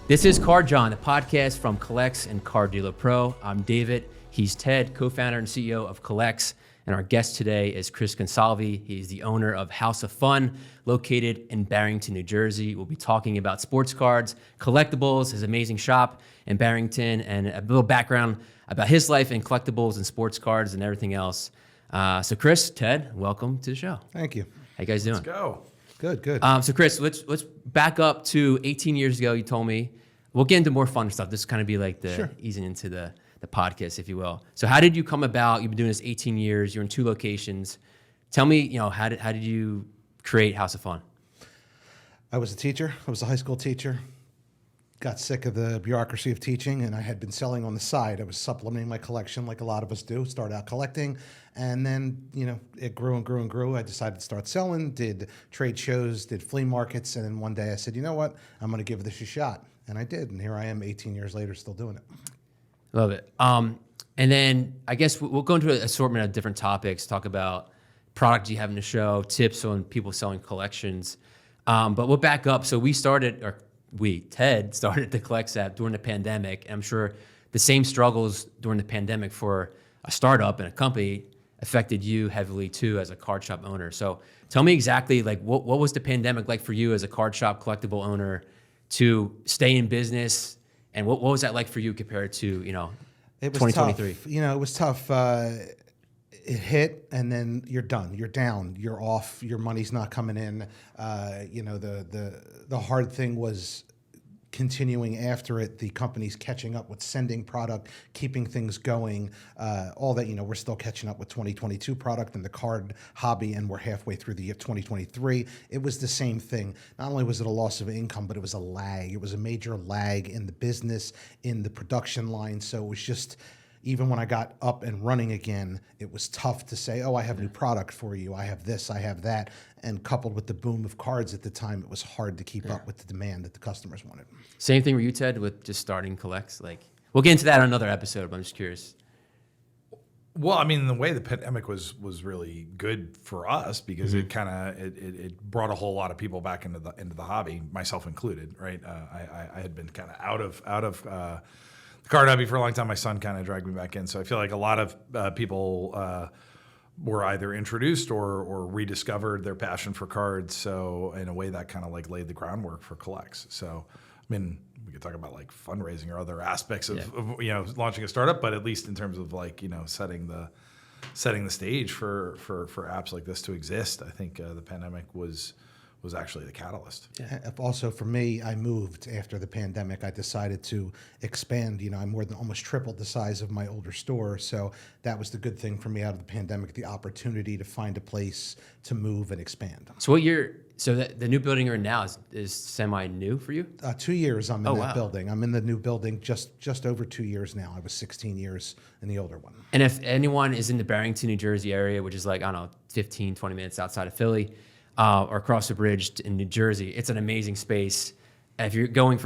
This is Card Jawn, the podcast from CollX and Card Dealer Pro. I'm David. He's Ted, co-founder and CEO of CollX. And our guest today is Chris Consalvi. He's the owner of House of Fun, located in Barrington, New Jersey. We'll be talking about sports cards, collectibles, his amazing shop in Barrington, and a little background about his life in collectibles and sports cards and everything else. So Chris, Ted, welcome to the show. Thank you. How you guys doing? Let's go. Good. So Chris, let's back up to 18 years ago. You told me we'll get into more fun stuff. This is kind of be like the easing into the podcast, if you will. So how did you come about? You've been doing this 18 years. You're in 2 locations. Tell me, how did you create House of Fun? I was a teacher. I was a high school teacher. Got sick of the bureaucracy of teaching, and I had been selling on the side. I was supplementing my collection like a lot of us do. Started out collecting, and then, it grew and grew and grew. I decided to start selling, did trade shows, did flea markets, and then one day I said, you know what? I'm going to give this a shot. And I did, and here I am 18 years later still doing it. Love it. And then I guess we'll go into an assortment of different topics, talk about product you have in the show, tips on people selling collections. But we'll back up. So Ted started the CollX app during the pandemic. And I'm sure the same struggles during the pandemic for a startup and a company affected you heavily too as a card shop owner. So tell me exactly what was the pandemic like for you as a card shop collectible owner to stay in business? And what was that like for you compared to, It was 2023? tough. It was tough. It hit, and then you're done. You're down. You're off. Your money's not coming in. The hard thing was continuing after it. The company's catching up with sending product, keeping things going. All that, we're still catching up with 2022 product and the card hobby, and we're halfway through the year 2023. It was the same thing. Not only was it a loss of income, but it was a lag. It was a major lag in the business, in the production line. So it was just, even when I got up and running again, it was tough to say, I have new product for you. I have this, I have that. And coupled with the boom of cards at the time, it was hard to keep up with the demand that the customers wanted. Same thing with you, Ted, with just starting CollX? We'll get into that on another episode, but I'm just curious. Well, I mean, the way the pandemic was really good for us because it brought a whole lot of people back into the hobby, myself included, right? I had been kind of out of the card hobby for a long time. My son kind of dragged me back in, so I feel like a lot of people were either introduced or rediscovered their passion for cards. So in a way, that kind of laid the groundwork for CollX. So I mean, we could talk about fundraising or other aspects of launching a startup, but at least in terms of setting the stage for apps like this to exist, I think the pandemic was actually the catalyst. Yeah. Also, for me, I moved after the pandemic. I decided to expand. I more than almost tripled the size of my older store. So that was the good thing for me out of the pandemic, the opportunity to find a place to move and expand. So the new building you're in now is semi-new for you? 2 years I'm in that building. I'm in the new building just over 2 years now. I was 16 years in the older one. And if anyone is in the Barrington, New Jersey area, which is 15, 20 minutes outside of Philly, or across the bridge in New Jersey, it's an amazing space. If you're going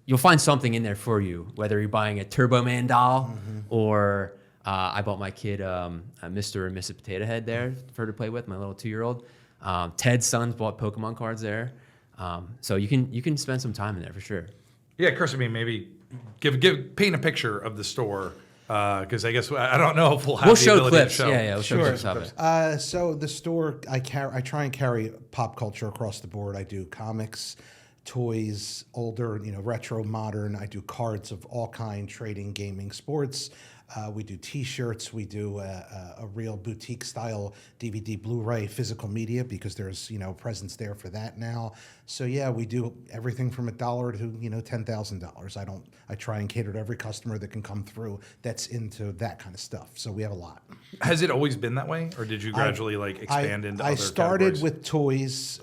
you'll find something in there for you, whether you're buying a Turbo Man doll or I bought my kid a Mr. and Mrs. Potato Head there for her to play with, my little 2-year-old. Ted's sons bought Pokemon cards there. So you can spend some time in there for sure. Yeah, Chris, I mean, maybe paint a picture of the store. Because I guess I don't know if we'll have the ability clips. to show. Yeah, we'll show clips of it. So the store, I try and carry pop culture across the board. I do comics, toys, older, retro, modern. I do cards of all kind, trading, gaming, sports. We do T-shirts. We do a real boutique style DVD, Blu-ray, physical media because there's presence there for that now. So yeah, we do everything from $1 to $10,000. I try and cater to every customer that can come through that's into that kind of stuff. So we have a lot. Has it always been that way, or did you gradually expand into other I started categories? with toys.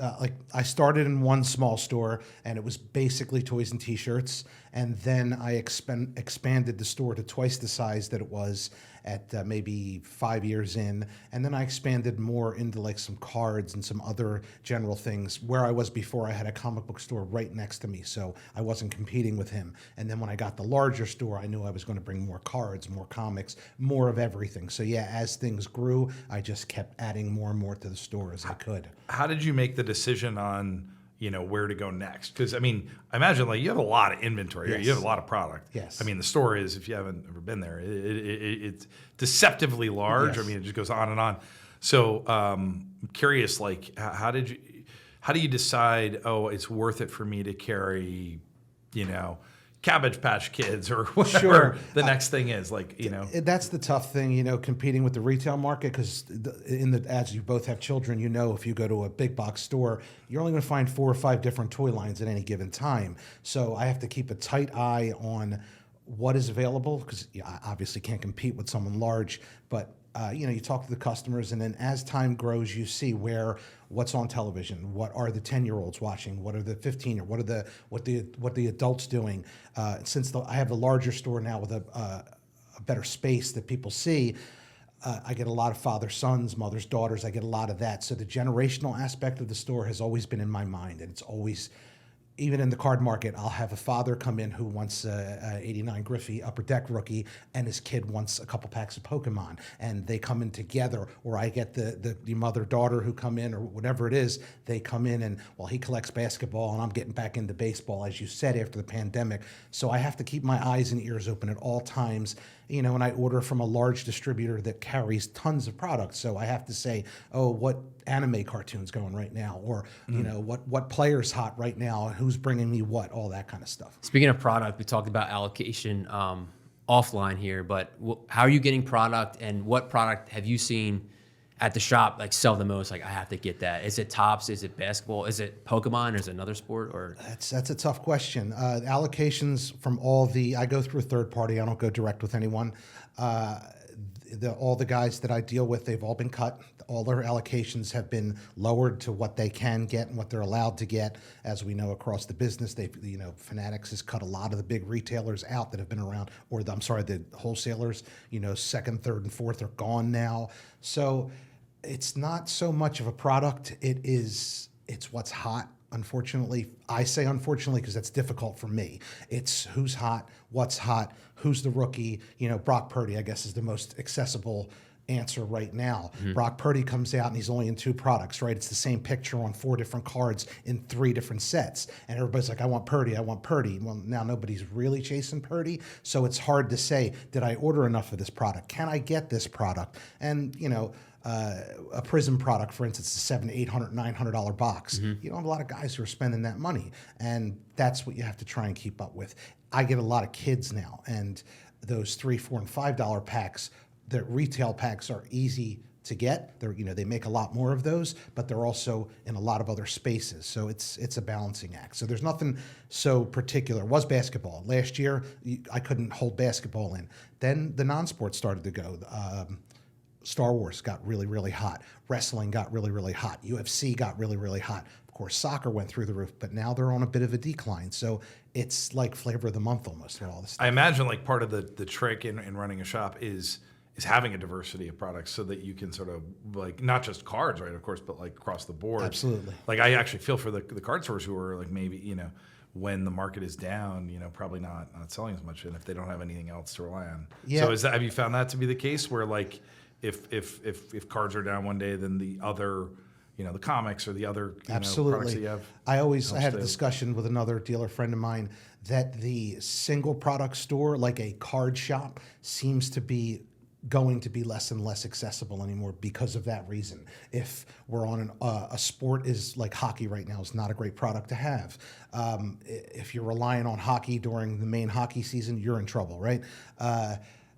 I started in one small store, and it was basically toys and T-shirts. And then I expanded the store to twice the size that it was at maybe 5 years in. And then I expanded more into some cards and some other general things. Where I was before, I had a comic book store right next to me, so I wasn't competing with him. And then when I got the larger store, I knew I was going to bring more cards, more comics, more of everything. So yeah, as things grew, I just kept adding more and more to the store as I could. How did you make the decision on where to go next. Because I mean, I imagine like you have a lot of inventory, Yes. you have a lot of product. Yes. I mean, the store is, if you haven't ever been there, it's deceptively large. Yes. I mean, it just goes on and on. So I'm curious, like, how do you decide, oh, it's worth it for me to carry, Cabbage Patch Kids or whatever Sure. the next thing is, like, That's the tough thing, competing with the retail market, because as you both have children, if you go to a big box store, you're only going to find 4 or 5 different toy lines at any given time. So I have to keep a tight eye on what is available, because I obviously can't compete with someone large, but you talk to the customers, and then as time grows, you see what's on television, what are the 10-year-olds watching, what are the 15, or what the adults doing. Since I have a larger store now with a better space that people see, I get a lot of fathers, sons, mothers, daughters. I get a lot of that. So the generational aspect of the store has always been in my mind, and it's always. Even in the card market, I'll have a father come in who wants a 89 Griffey Upper Deck rookie, and his kid wants a couple packs of Pokemon, and they come in together. Or I get the mother-daughter who come in, or whatever it is, they come in, and he collects basketball, and I'm getting back into baseball, as you said, after the pandemic. So I have to keep my eyes and ears open at all times. And I order from a large distributor that carries tons of products. So I have to say, oh, what anime cartoon's going right now? Or, what player's hot right now? Who's bringing me what? All that kind of stuff. Speaking of product, we talked about allocation offline here, but how are you getting product, and what product have you seen at the shop sell the most? Like, I have to get that. Is it Topps? Is it basketball? Is it Pokemon? Or is it another sport? Or that's a tough question. Allocations from I go through a third party. I don't go direct with anyone. All the guys that I deal with, they've all been cut. All their allocations have been lowered to what they can get and what they're allowed to get. As we know across the business, Fanatics has cut a lot of the big retailers out that have been around, the wholesalers. Second, third, and fourth are gone now. So it's not so much of a product. It's what's hot. Unfortunately, I say unfortunately because that's difficult for me. It's who's hot, what's hot, who's the rookie. Brock Purdy, I guess, is the most accessible answer right now. Mm-hmm. Brock Purdy comes out and he's only in 2 products, right? It's the same picture on 4 different cards in 3 different sets. And everybody's like, I want Purdy, I want Purdy. Well, now nobody's really chasing Purdy. So it's hard to say, did I order enough of this product? Can I get this product? And, a Prism product, for instance, is a $700, $800, $900 box. Mm-hmm. You don't have a lot of guys who are spending that money. And that's what you have to try and keep up with. I get a lot of kids now, and those $3, $4, and $5 packs, the retail packs are easy to get. They make a lot more of those, but they're also in a lot of other spaces. So it's a balancing act. So there's nothing so particular. It was basketball. Last year, I couldn't hold basketball in. Then the non-sports started to go. Star Wars got really, really hot. Wrestling got really, really hot. UFC got really, really hot. Of course, soccer went through the roof, but now they're on a bit of a decline. So it's like flavor of the month almost with all this stuff. I imagine part of the trick in running a shop is having a diversity of products so that you can sort of not just cards, right, of course, but across the board. Absolutely. I actually feel for the card stores who are maybe, when the market is down, probably not selling as much, and if they don't have anything else to rely on. Yeah. So have you found that to be the case where if cards are down one day, then the other, the comics or the other products that you have? I had a discussion with another dealer friend of mine that the single product store, like a card shop, seems to be going to be less and less accessible anymore because of that reason. If we're on a sport is like hockey right now is not a great product to have. If you're relying on hockey during the main hockey season, you're in trouble, right?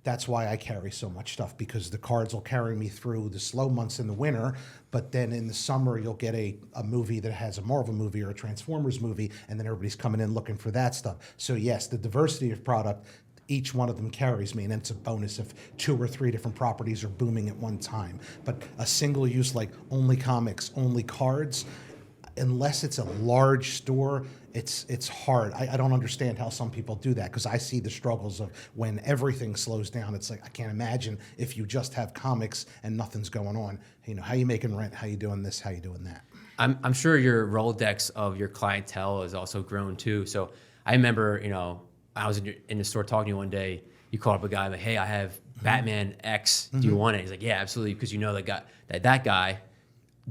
That's why I carry so much stuff, because the cards will carry me through the slow months in the winter, but then in the summer you'll get a movie that has a Marvel movie or a Transformers movie, and then everybody's coming in looking for that stuff. So yes, the diversity of product, each one of them carries me, and it's a bonus if 2 or 3 different properties are booming at one time. But a single use like only comics, only cards, unless it's a large store, it's hard. I don't understand how some people do that, because I see the struggles of when everything slows down. It's like, I can't imagine if you just have comics and nothing's going on. How you making rent? How you doing this? How you doing that? I'm sure your Rolodex of your clientele has also grown too. So I remember, I was in the store talking to you one day. You called up a guy like, "Hey, I have Batman X. Do you want it?" He's like, "Yeah, absolutely," because that guy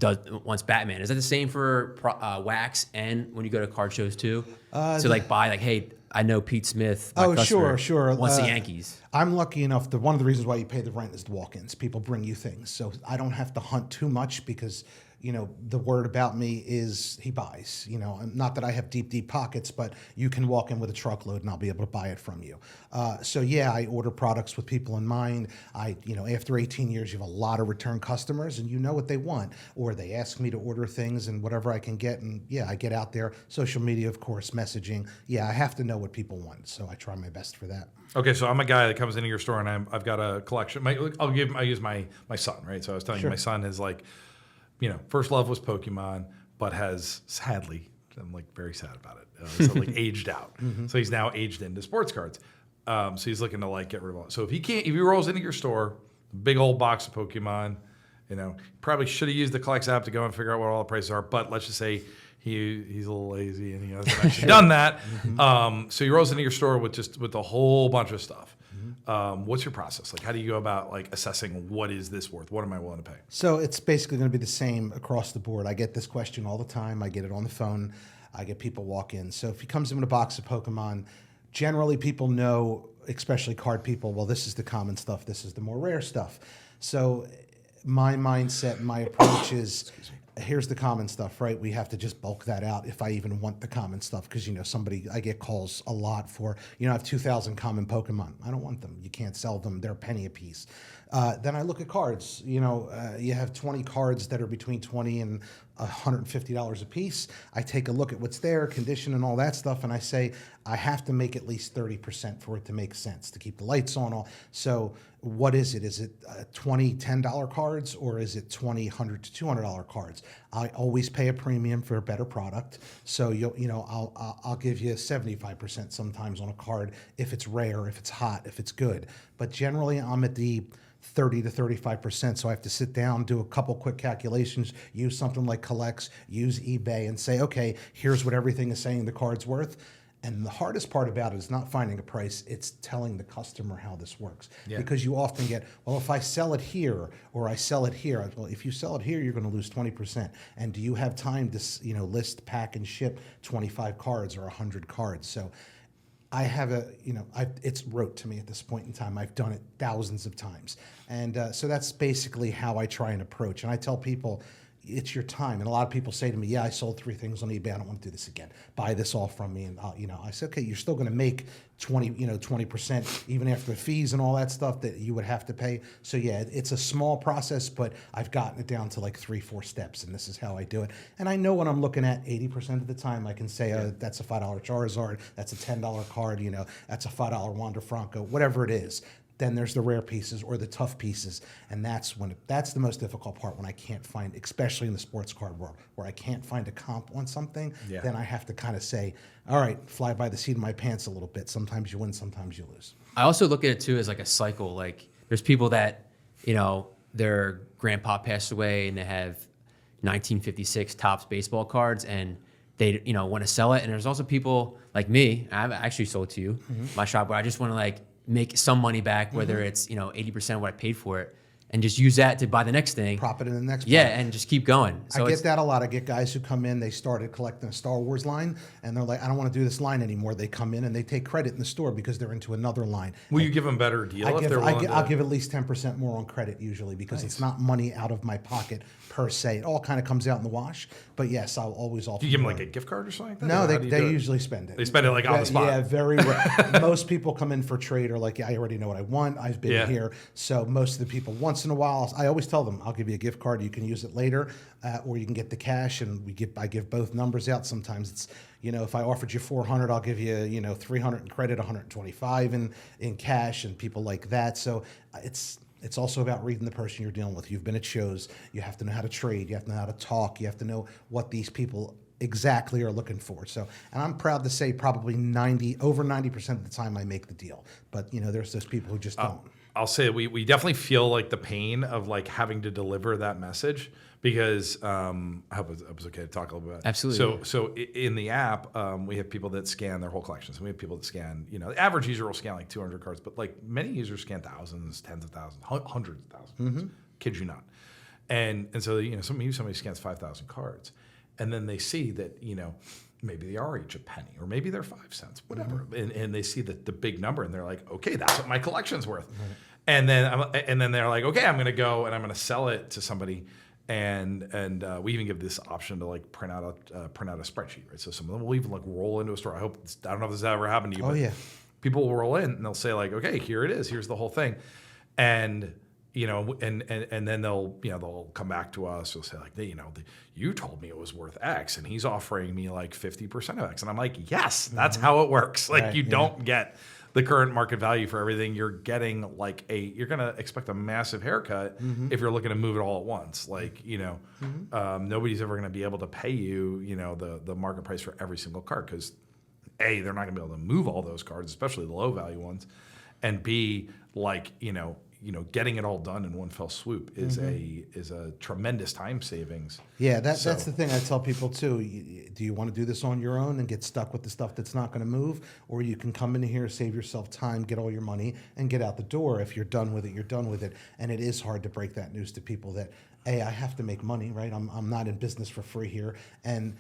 wants Batman. Is that the same for wax and when you go to card shows too? So like buy like, hey, I know Pete Smith. My customer, sure. Wants the Yankees. I'm lucky enough that one of the reasons why you pay the rent is the walk-ins. People bring you things, so I don't have to hunt too much because the word about me is he buys. Not that I have deep pockets, but you can walk in with a truckload and I'll be able to buy it from you. So yeah, I order products with people in mind. After 18 years, you have a lot of return customers and you know what they want, or they ask me to order things and whatever I can get. And yeah, I get out there, social media, of course, messaging. Yeah, I have to know what people want. So I try my best for that. Okay, so I'm a guy that comes into your store and I've got a collection. I use my son, right? So I was telling you, my son is like, first love was Pokemon, but has sadly, I'm like very sad about it. So like aged out. So he's now aged into sports cards. So he's looking to like get rid of all. So if he rolls into your store, big old box of Pokemon, probably should have used the CollX app to go and figure out what all the prices are. But let's just say he's a little lazy and he hasn't actually done that. So he rolls into your store with a whole bunch of stuff. What's your process? Like, how do you go about like assessing what is this worth? What am I willing to pay? So it's basically going to be the same across the board. I get this question all the time. I get it on the phone. I get people walk in. So if he comes in with a box of Pokemon, generally people know, especially card people, well, this is the common stuff. This is the more rare stuff. So my mindset, my approach is, here's the common stuff, right? We have to just bulk that out if I even want the common stuff because, I get calls a lot for, I have 2,000 common Pokemon. I don't want them. You can't sell them. They're a penny a piece. Then I look at cards. You have 20 cards that are between $20 and $150 a piece. I take a look at what's there, condition and all that stuff, and I say, I have to make at least 30% for it to make sense, to keep the lights on. So what is it? Is it $20, $10 cards, or is it $20, $100 to $200 cards? I always pay a premium for a better product. So I'll give you 75% sometimes on a card if it's rare, if it's hot, if it's good. But generally, I'm at the 30 to 35%. So I have to sit down, do a couple quick calculations, use something like CollX, use eBay, and say, okay, here's what everything is saying the card's worth. And the hardest part about it is not finding a price, it's telling the customer how this works. Yeah. Because you often get, well, if I sell it here or I sell it here, well, if you sell it here, you're going to lose 20%. And do you have time to list, pack, and ship 25 cards or 100 cards? So I have it's rote to me at this point in time. I've done it thousands of times. And so that's basically how I try and approach. And I tell people, it's your time. And a lot of people say to me, yeah, I sold 3 things on eBay. I don't want to do this again. Buy this all from me. And, I said, okay, you're still going to make 20% even after the fees and all that stuff that you would have to pay. So yeah, it's a small process, but I've gotten it down to like 3-4 steps, and this is how I do it. And I know what I'm looking at 80% of the time. I can say, that's a $5 Charizard, that's a $10 card, that's a $5 Wander Franco, whatever it is. Then there's the rare pieces or the tough pieces, and that's the most difficult part when I can't find, especially in the sports card world, where I can't find a comp on something. Yeah. Then I have to kind of say, all right, fly by the seat of my pants a little bit. Sometimes you win, sometimes you lose. I also look at it too as like a cycle. Like there's people that their grandpa passed away and they have 1956 Topps baseball cards and they want to sell it, and there's also people like me. I've actually sold to you my shop where I just want to like make some money back, whether it's 80% of what I paid for it, and just use that to buy the next thing. Prop it in the next product. Yeah, and just keep going. So I get that a lot. I get guys who come in, they started collecting a Star Wars line, and they're like, I don't want to do this line anymore. They come in and they take credit in the store because they're into another line. Will you give them a better deal if they're willing to? I'll give at least 10% more on credit usually because it's not money out of my pocket per se. It all kind of comes out in the wash. But yes, I'll always offer. Do you give them like a gift card or something like that? No, they usually spend it. They spend it like on the spot. Yeah, very rare. Most people come in for trade or like, I already know what I want. I've been here. So most of the people, once in a while, I always tell them, I'll give you a gift card. You can use it later, or you can get the cash. And I give both numbers out. Sometimes it's, if I offered you 400, I'll give you, 300 in credit, 125 in cash, and people like that. So it's also about reading the person you're dealing with. You've been at shows. You have to know how to trade. You have to know how to talk. You have to know what these people exactly are looking for. So, and I'm proud to say probably over 90% of the time I make the deal. But, there's those people who just don't. I'll say we definitely feel like the pain of like having to deliver that message because I hope it was okay to talk a little bit. Absolutely. So in the app, we have people that scan their whole collections. We have people that scan, the average user will scan like 200 cards, but like many users scan thousands, tens of thousands, hundreds of thousands. Kid you not. And so, maybe somebody scans 5,000 cards, and then they see that, maybe they are each a penny, or maybe they're 5 cents, whatever. And they see the big number, and they're like, okay, that's what my collection's worth. And then they're like, okay, I'm going to go and I'm going to sell it to somebody. And we even give this option to like print out a spreadsheet, right? So some of them will even like roll into a store. I don't know if this has ever happened to you, but people will roll in and they'll say like, okay, here it is. Here's the whole thing. And and then they'll come back to us. They'll say like, you told me it was worth X, and he's offering me like 50% of X, and I'm like, yes, that's how it works. Like you don't get the current market value for everything. You're getting like you're gonna expect a massive haircut if you're looking to move it all at once. Like nobody's ever gonna be able to pay you the market price for every single card, because A, they're not gonna be able to move all those cards, especially the low value ones, and B, like getting it all done in one fell swoop is a tremendous time savings. Yeah, that's the thing I tell people too. Do you want to do this on your own and get stuck with the stuff that's not going to move, or you can come in here, save yourself time, get all your money, and get out the door. If you're done with it, you're done with it. And it is hard to break that news to people that, hey, I have to make money, right? I'm not in business for free here, and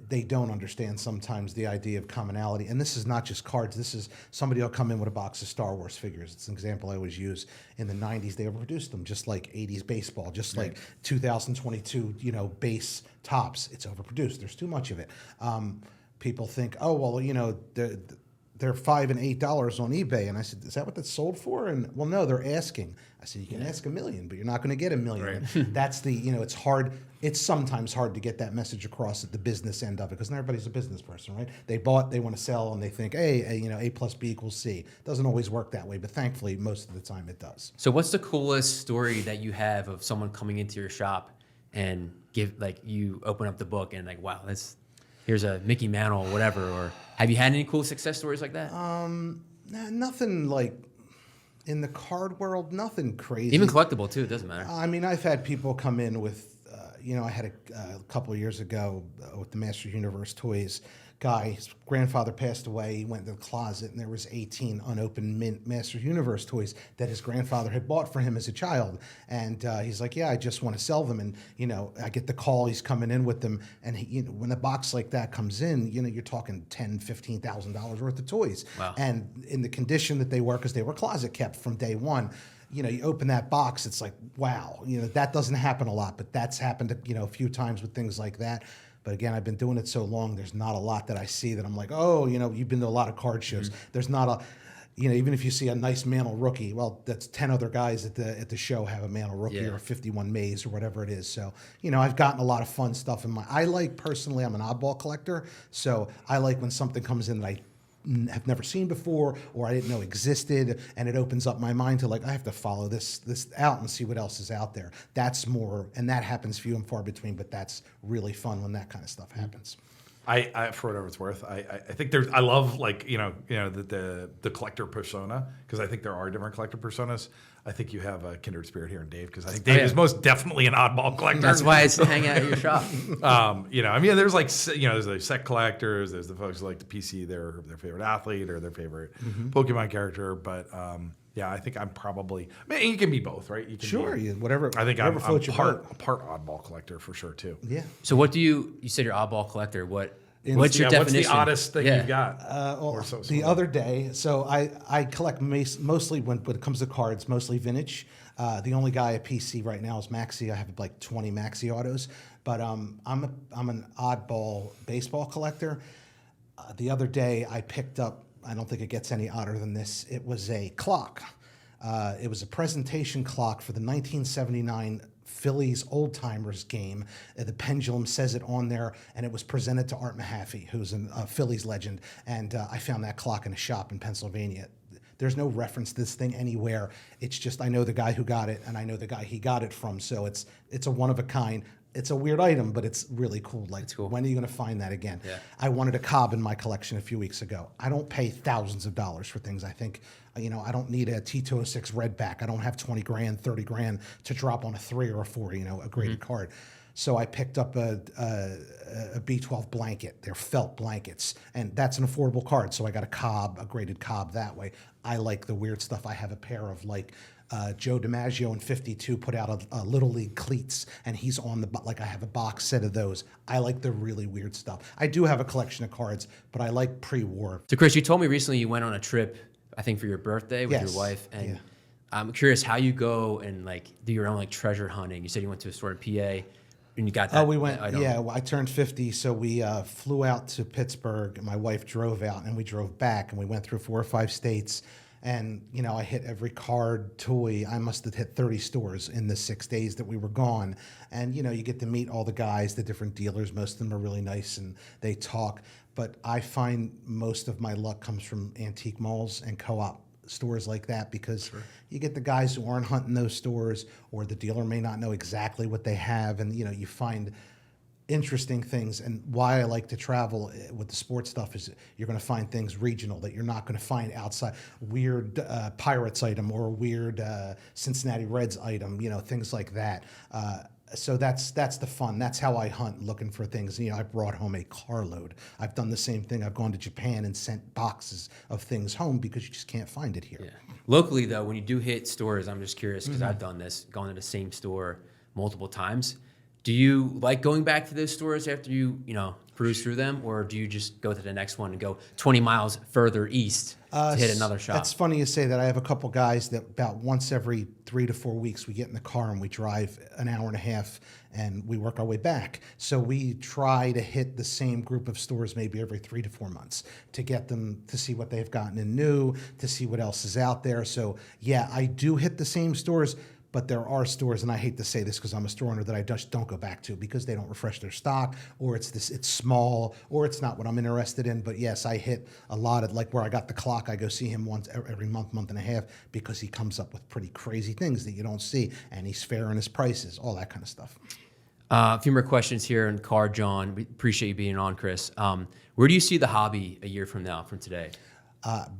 they don't understand sometimes the idea of commonality. And this is not just cards. This is somebody will come in with a box of Star Wars figures. It's an example I always use. In the 90s, they overproduced them, just like 80s baseball, just like 2022, base tops. It's overproduced. There's too much of it. People think, oh, well, they're $5 and $8 on eBay. And I said, is that what that's sold for? And well, no, they're asking. I said, you can ask $1 million, but you're not going to get $1 million. Right. That's the, it's hard. It's sometimes hard to get that message across at the business end of it, because not everybody's a business person, right? They bought, they want to sell, and they think, hey, A plus B equals C. Doesn't always work that way, but thankfully, most of the time it does. So what's the coolest story that you have of someone coming into your shop and you open up the book and like, wow, here's a Mickey Mantle or whatever, or have you had any cool success stories like that? Nothing like in the card world, nothing crazy. Even collectible too, it doesn't matter. I mean, I've had people come in with, I had a couple of years ago with the Master Universe toys guy. His grandfather passed away. He went to the closet, and there was 18 unopened mint Master Universe toys that his grandfather had bought for him as a child. And he's like, yeah, I just want to sell them. And, I get the call. He's coming in with them. And when a box like that comes in, you're talking $10,000, $15,000 worth of toys. Wow. And in the condition that they were, because they were closet kept from day one, you open that box, it's like, wow, that doesn't happen a lot, but that's happened, a few times with things like that. But again, I've been doing it so long, there's not a lot that I see that I'm like, oh, you've been to a lot of card shows. There's not a, even if you see a nice Mantle rookie, well, that's 10 other guys at the show have a Mantle rookie or a 51 Maze or whatever it is. So, I've gotten a lot of fun stuff I'm an oddball collector. So I like when something comes in that I have never seen before, or I didn't know existed, and it opens up my mind to like, I have to follow this out and see what else is out there. That's more, and that happens few and far between, but that's really fun when that kind of stuff happens. I for whatever it's worth, I think I love like the collector persona, because I think there are different collector personas. I think you have a kindred spirit here in Dave, because I think Dave is most definitely an oddball collector. That's why I hang out at your shop. There's like there's like set collectors, there's the folks who like the PC, their favorite athlete or their favorite Pokemon character, but I think I'm probably. I mean, you can be both, right? You can whatever. I think whatever I'm part oddball collector for sure too. Yeah. So what do you said you're oddball collector? What's your what's definition? the oddest thing you've got? The other day, so I collect mostly when it comes to cards, mostly vintage. The only guy at PC right now is Maxi. I have like 20 Maxi autos, but I'm an oddball baseball collector. The other day I picked up. I don't think it gets any odder than this. It was a clock. It was a presentation clock for the 1979 Phillies Old Timers game. The pendulum says it on there, and it was presented to Art Mahaffey, who's a Phillies legend. And I found that clock in a shop in Pennsylvania. There's no reference to this thing anywhere. It's just I know the guy who got it, and I know the guy he got it from. So it's a one of a kind. It's a weird item, but it's really cool. Like, cool. When are you going to find that again? Yeah. I wanted a Cobb in my collection a few weeks ago. I don't pay thousands of dollars for things. I think, I don't need a T206 Redback. I don't have 20 grand, 30 grand to drop on a 3 or a 4, a graded card. So I picked up a B12 blanket. They're felt blankets, and that's an affordable card. So I got a graded Cobb that way. I like the weird stuff. I have a pair of like Joe DiMaggio in 52 put out a Little League cleats, and he's on like I have a box set of those. I like the really weird stuff. I do have a collection of cards, but I like pre-war. So Chris, you told me recently you went on a trip, I think for your birthday with your wife, and I'm curious how you go and like do your own like treasure hunting. You said you went to a store in PA. And you got that? Oh, we went. Well, I turned 50, so we flew out to Pittsburgh. And my wife drove out, and we drove back, and we went through 4 or 5 states. And I hit every card, toy. I must have hit 30 stores in the 6 days that we were gone. And you get to meet all the guys, the different dealers. Most of them are really nice, and they talk. But I find most of my luck comes from antique malls and co-op stores like that, because you get the guys who aren't hunting those stores, or the dealer may not know exactly what they have, and you find interesting things. And why I like to travel with the sports stuff is you're going to find things regional that you're not going to find outside. Weird Pirates item, or a weird Cincinnati Reds item, things like that. So that's the fun. That's how I hunt, looking for things. I brought home a carload. I've done the same thing. I've gone to Japan and sent boxes of things home because you just can't find it here. Yeah. Locally, though, when you do hit stores, I'm just curious because I've done this, gone to the same store multiple times. Do you like going back to those stores after you cruise through them, or do you just go to the next one and go 20 miles further east to hit another shop? It's funny you say that. I have a couple guys that about once every 3 to 4 weeks we get in the car and we drive an hour and a half and we work our way back. So we try to hit the same group of stores maybe every 3 to 4 months to get them to see what they've gotten in new, to see what else is out there. So yeah, I do hit the same stores. But there are stores, and I hate to say this because I'm a store owner, that I just don't go back to because they don't refresh their stock, or it's small, or it's not what I'm interested in. But yes, I hit a lot of, like where I got the clock, I go see him once every month and a half, because he comes up with pretty crazy things that you don't see, and he's fair in his prices, all that kind of stuff. A few more questions here on Card Jawn. We appreciate you being on, Chris. Where do you see the hobby a year from now, from today?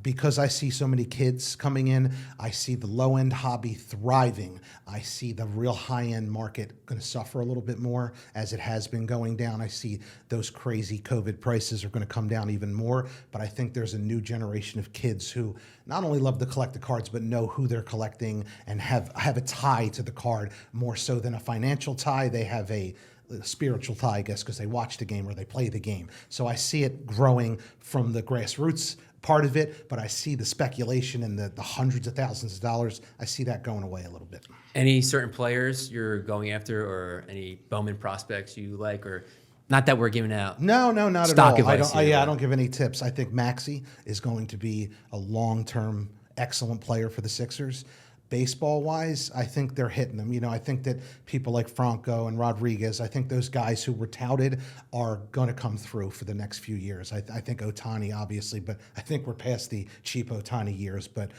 Because I see so many kids coming in, I see the low-end hobby thriving. I see the real high-end market going to suffer a little bit more, as it has been going down. I see those crazy COVID prices are going to come down even more. But I think there's a new generation of kids who not only love to collect the cards, but know who they're collecting and have a tie to the card more so than a financial tie. They have a spiritual tie, I guess, because they watch the game or they play the game. So I see it growing from the grassroots part of it, but I see the speculation and the hundreds of thousands of dollars. I see that going away a little bit. Any certain players you're going after, or any Bowman prospects you like, or not that we're giving out? No, not stock at all. Advice I don't give any tips. I think Maxey is going to be a long-term excellent player for the Sixers. Baseball-wise, I think they're hitting them. I think that people like Franco and Rodriguez, I think those guys who were touted are going to come through for the next few years. I think Ohtani, obviously, but I think we're past the cheap Ohtani years. But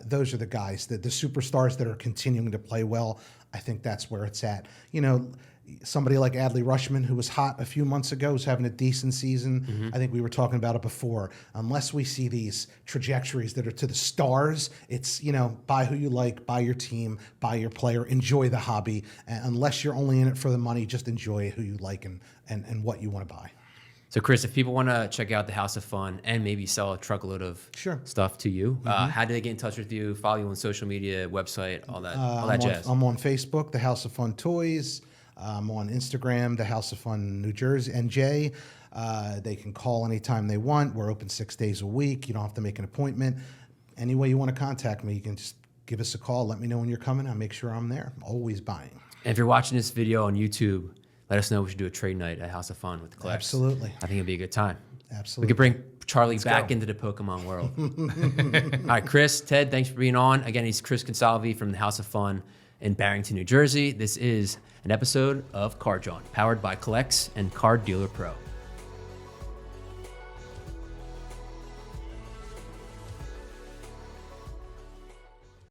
those are the guys, the superstars that are continuing to play well. I think that's where it's at. Somebody like Adley Rushman, who was hot a few months ago, is having a decent season. I think we were talking about it before. Unless we see these trajectories that are to the stars, it's, buy who you like, buy your team, buy your player, enjoy the hobby. And unless you're only in it for the money, just enjoy who you like and what you want to buy. So, Chris, if people want to check out the House of Fun and maybe sell a truckload of stuff to you, how do they get in touch with you, follow you on social media, website, all that jazz? I'm on Facebook, The House of Fun Toys. I'm on Instagram, The House of Fun New Jersey, NJ. They can call anytime they want. We're open 6 days a week. You don't have to make an appointment. Any way you want to contact me, you can just give us a call. Let me know when you're coming. I'll make sure I'm there. I'm always buying. And if you're watching this video on YouTube, let us know. We should do a trade night at House of Fun with the CollX. Absolutely. I think it'd be a good time. Absolutely. We could bring Charlie back into the Pokemon world. All right, Chris, Ted, thanks for being on. Again, he's Chris Consalvi from the House of Fun in Barrington, New Jersey. This is an episode of Card Jawn, powered by CollX and Card Dealer Pro.